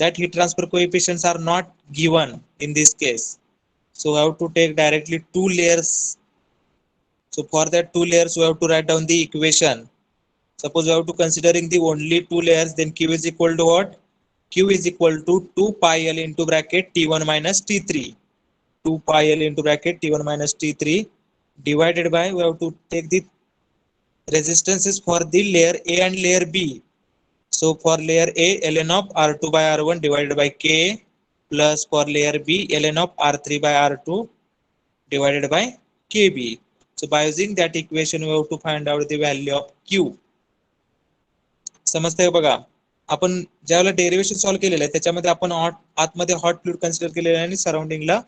that heat transfer coefficients are not given in this case, so I have to take directly two layers. So for that two layers we have to write down the equation. Suppose we have to considering the only two layers, then Q is equal to what? Q is equal to 2 pi L into bracket T1 minus T3. 2 pi L into bracket T1 minus T3 divided by, we have to take the resistances for the layer A and layer B. So for layer A, ln of R2 by R1 divided by K, plus for layer B, ln of R3 by R2 divided by KB. So by using that equation we have to find out the value of Q. समजतंय बघा, आपण ज्यावेळेला derivation solve केलेलं आहे त्याच्यामध्ये आपण आतमध्ये hot fluid consider केलेलं आहे आणि सराउंडिंगला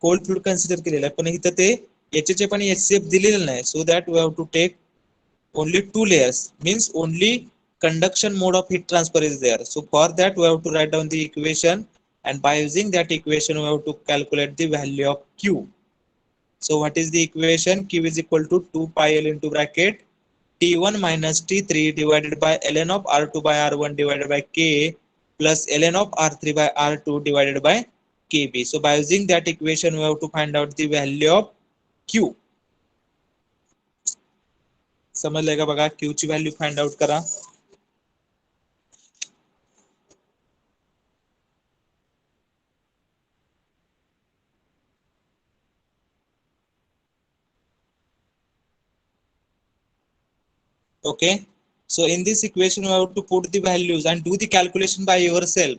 कोल्ड फ्लुइड कन्सिडर केलेलं आहे, पण इथं ते HHF आणि HCF दिलेलं नाही. So that we have to take only two layers, means only conduction mode of heat transfer is there. So for that we have to write down the equation, and by using that equation we have to calculate the value of Q. So what is the equation? Q is equal to 2 pi L into bracket T1 minus T3 divided by ln of R2 by R1 divided by K, plus ln of R3 by R2 divided by KB. So by using that equation we have to find out the value of Q. समजलंय का बघा? Q ची value find out करा. Okay, so in this equation you have to put the values and do the calculation by yourself.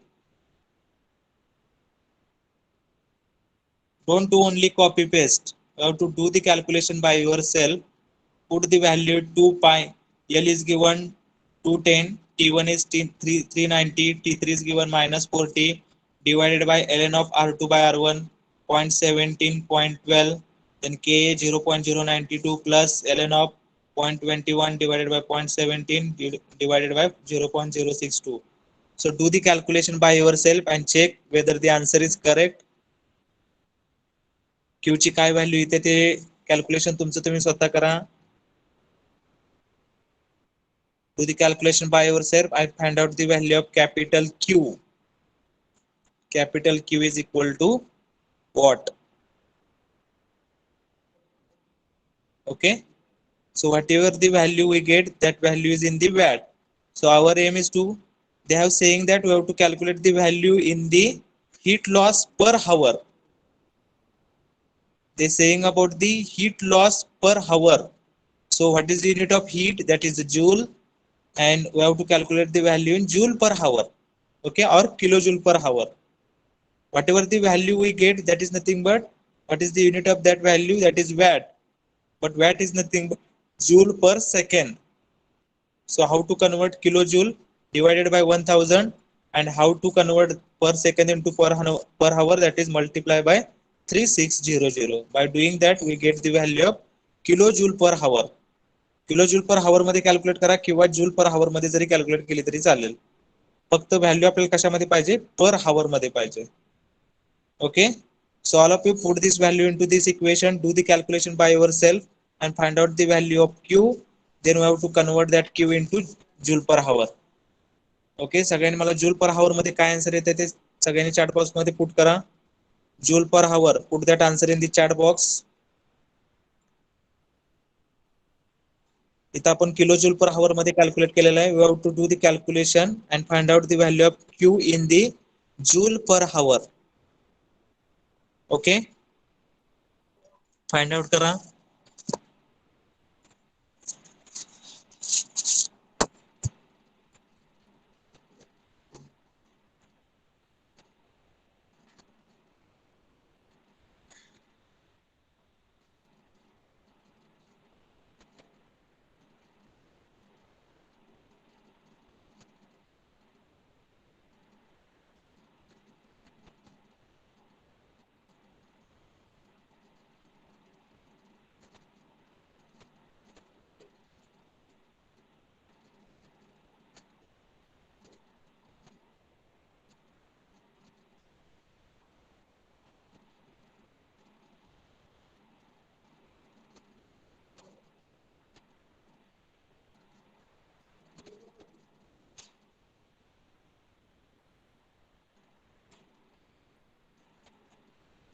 Don't do only copy paste. You have to do the calculation by yourself. Put the value 2 pi, L is given 210, T1 is 390, T3 is given minus 40 divided by ln of R2 by R1 0.17, 0.12, then K 0.092 plus ln of 0.21 divided by 0.17 divided by 0.062. So do the calculation by yourself and check whether the answer is correct. Q ची काय value येते ते calculation तुमचं तुम्ही स्वतः करा. Do the calculation by yourself. I find out the value of capital Q. Capital Q is equal to what? Okay, so whatever the value we get, that value is in the watt. So our aim is to, they have saying that we have to calculate the value in the heat loss per hour. They saying about the heat loss per hour. So what is the unit of heat? That is the joule, and we have to calculate the value in joule per hour, okay, or kilojoule per hour. Whatever the value we get, that is nothing but what is the unit of that value? That is watt. but watt is nothing but joule per second. So how to convert kilojoule divided by 1000, and how to convert per second into per hour, that is multiply by 3600. By doing that we get the value of kilojoule per hour. Kilojoule पर हावर मध्ये calculate करा किंवा joule per हावर मध्ये जरी calculate केली तरी चालेल. फक्त value आपल्याला कशामध्ये पाहिजे, पर हावर मध्ये पाहिजे. Okay, so all of you put this value into this equation, do the calculation by yourself and find out the value of q. Then we have to convert that q into joule per hour. Okay, सगळ्यांनी मला joule per हावर मध्ये काय answer येते ते सगळ्यांनी chat box मध्ये put करा. Joule per hour, put that answer in the chat box. इथं आपण किलो जूल पर हावर मध्ये कॅल्क्युलेट केलेलं आहे. We have to do the calculation and find out the value of Q in the joule per hour. Okay, find out करा.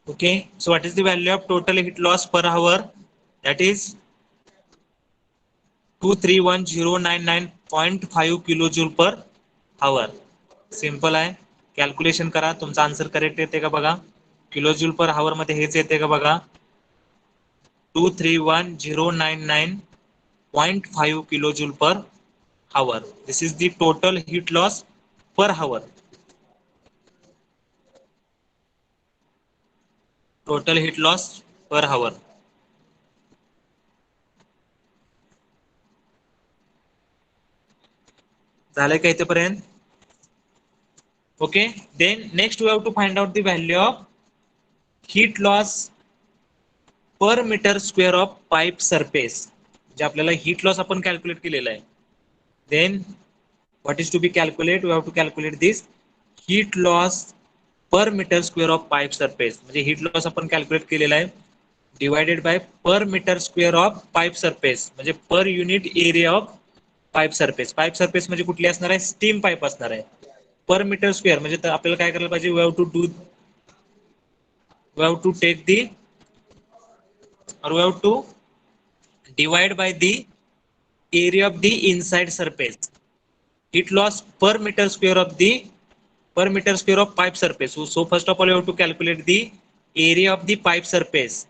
Okay, so what is the value of total heat loss per hour? That is 231099.5 kilojoule per our. Simple आहे, calculation करा. तुमचा answer correct येते का बघा. Kilojoule per our मध्ये हेच येते का बघा, 231099.5 kilojoule per hour. This is the total heat loss per hour. Total heat loss per hour. झालंय का इथेपर्यंत. Okay, then next we have to find out the value of heat loss per metre square of pipe surface. जे आपल्याला heat loss आपण calculate केलेला आहे. Then what is to be calculate, we have to calculate this heat loss per metre square of pipe surface. म्हणजे heat loss आपण calculate केलेला आहे divided by per metre square of pipe surface, म्हणजे per unit area of pipe surface. Pipe surface म्हणजे कुठली असणार आहे, steam pipe असणार आहे. पर मीटर स्क्वेअर म्हणजे आपल्याला काय करायला पाहिजे, we have to take the or we have to divide by the area of the inside surface. Heat loss per meter square of pipe surface. So first of all you have to calculate the area of the pipe surface.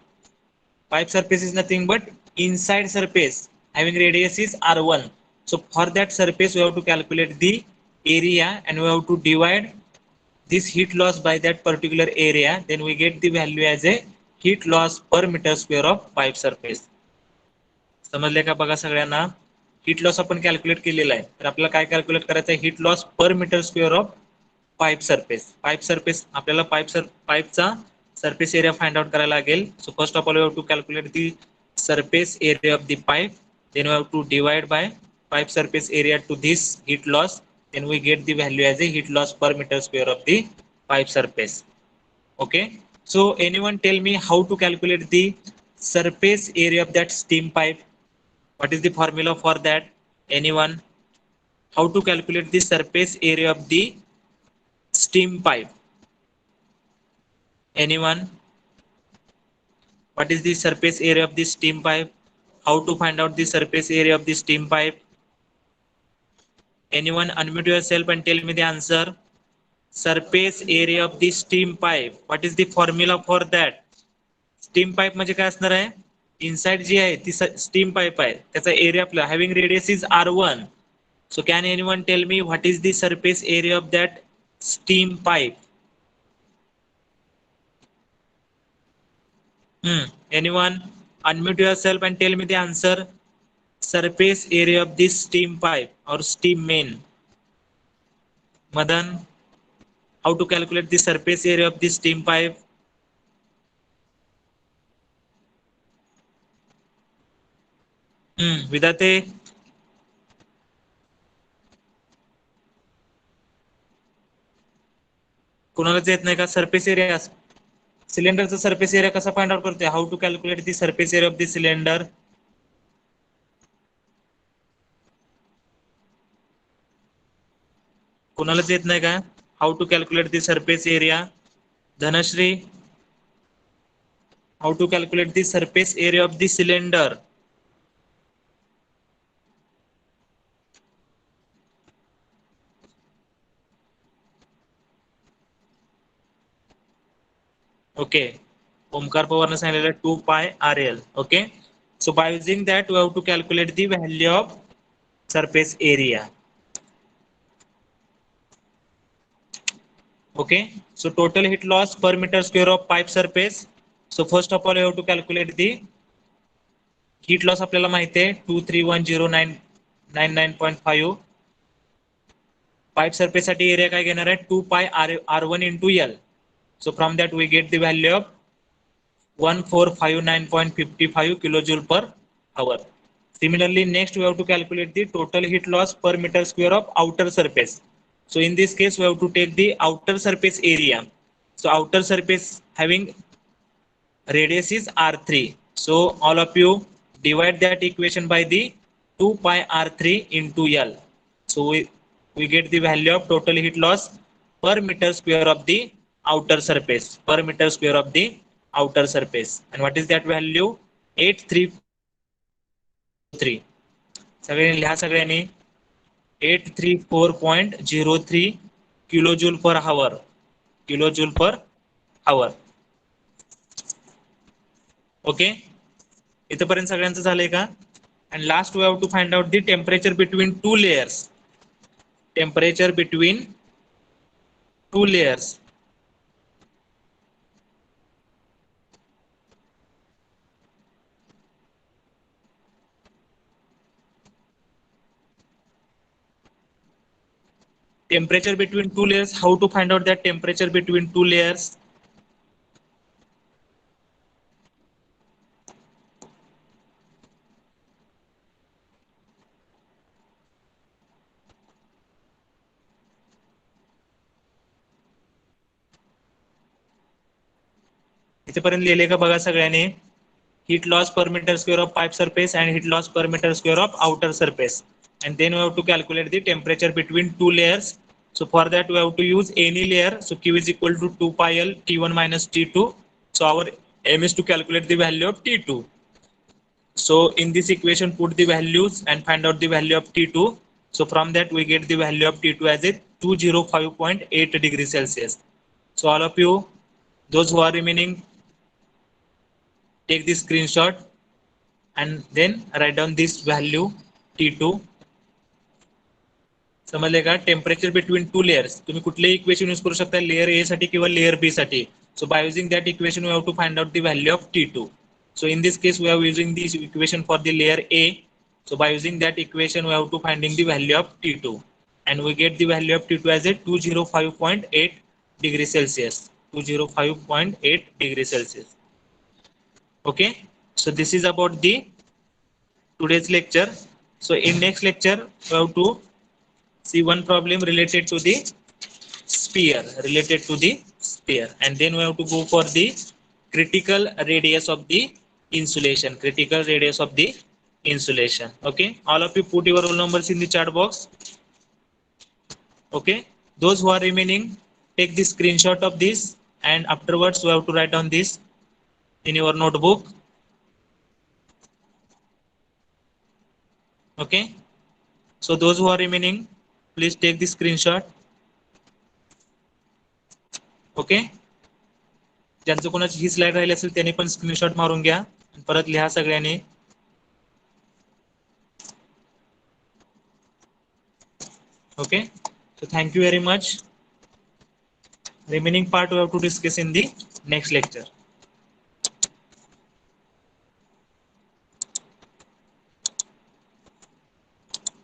Pipe surface is nothing but inside surface having radius is r1. So for that surface we have to calculate the area and we have to divide this heat loss by that particular area. Then we get the value as a heat loss per meter square of pipe surface. समजले का बघा सगळ्यांना. Heat loss आपण calculate केलेला आहे, तर आपल्याला काय कॅल्क्युलेट करायचं आहे, heat loss per metre square of pipe surface. Pipe surface आपल्याला पाईपचा सरफेस एरिया फाइंड आउट करायला लागेल. So first of all you have to calculate the surface area of the pipe. Then you have to divide by pipe surface area to this heat loss. Then we get the value as a heat loss per meter square of the pipe surface. Okay, so anyone tell me how to calculate the surface area of that steam pipe? What is the formula for that? Anyone? How to calculate the surface area of the steam pipe? Anyone? What is the surface area of the steam pipe? How to find out the surface area of the steam pipe? Anyone unmute yourself and tell me the answer. Surface area of the steam pipe. What is the formula for that? Steam pipe म्हणजे काय असणार आहे, inside जी आहे ती steam pipe आहे, त्याचा area आपला having radius is r1. So can anyone tell me what is the surface area of that steam pipe? Anyone? Unmute yourself and tell me the answer. Surface area of this steam pipe or steam main. Madan, how to calculate the surface area of this steam pipe? Vidhate कोणालाच येत नाही का? Surface area, सिलेंडरचा surface area कसा find out करते? How to calculate the surface area of the cylinder? कोणालाच येत नाही का? How to calculate the surface area? Dhanashree, how to calculate the surface area of the cylinder? Okay, Omkar पवारने सांगितलेलं 2 pi RL. Okay, so by using that we have to calculate the value of surface area. Okay, so total heat loss per meter square of pipe surface. So first of all you have to calculate the heat loss. आपल्याला माहिती आहे 2310999.5. Pipe surface साठी area काय घेणार आहे? 2 पाय R1 into L. So from that we get the value of 1459.55 kilojoule per hour. Similarly, next we have to calculate the total heat loss per meter square of outer surface. So in this case we have to take the outer surface area. So outer surface having radius is R3. So all of you divide that equation by the 2 pi R3 into L. So we get the value of total heat loss per meter square of the outer surface, per meter square of the outer surface. And what is that value? 834. सगळ्यांनी लिहा, सगळ्यांनी 834.03 kilojoule per our, kilojoule per our. Okay, इथपर्यंत सगळ्यांचं झालंय का? And last we have to find out the temperature between two layers. Temperature between two layers. Temperature between two layers. How to find out that temperature between two layers? इथेपर्यंत लिहिले का बघा सगळ्यांनी? heat loss per meter square of pipe surface and heat loss per meter square of outer surface. And then we have to calculate the temperature between two layers. So for that we have to use any layer. So Q is equal to 2 pi L T1 minus T2. So our aim is to calculate the value of T2. So in this equation put the values and find out the value of T2. So from that we get the value of T2 as a 205.8 degrees Celsius. So all of you, those who are remaining, take this screenshot and then write down this value T2. समजले का? Temperature between two layers तुम्ही कुठलेही equation use करू शकता, layer A साठी किंवा layer B साठी. So by using that equation we have to find out the value of T2. So in this case we are using this equation for the layer A. So by using that equation we have to finding the value of T2 and we get the value of T2 as a 205.8 degrees Celsius. 205.8 degrees Celsius. Okay, so this is about the today's lecture. So in next lecture we have to see one problem related to the sphere, and then we have to go for the critical radius of the insulation, Okay, all of you put your roll numbers in the chat box. Okay, those who are remaining, take the screenshot of this and afterwards you have to write down this in your notebook. Okay, so those who are remaining, please take the screenshot. Okay, ज्यांचं कोणाची ही slide राहिली असेल त्यांनी पण screenshot मारून घ्या, परत लिहा सगळ्यांनी. Okay, so thank you very much. Remaining part we have to discuss in the next lecture.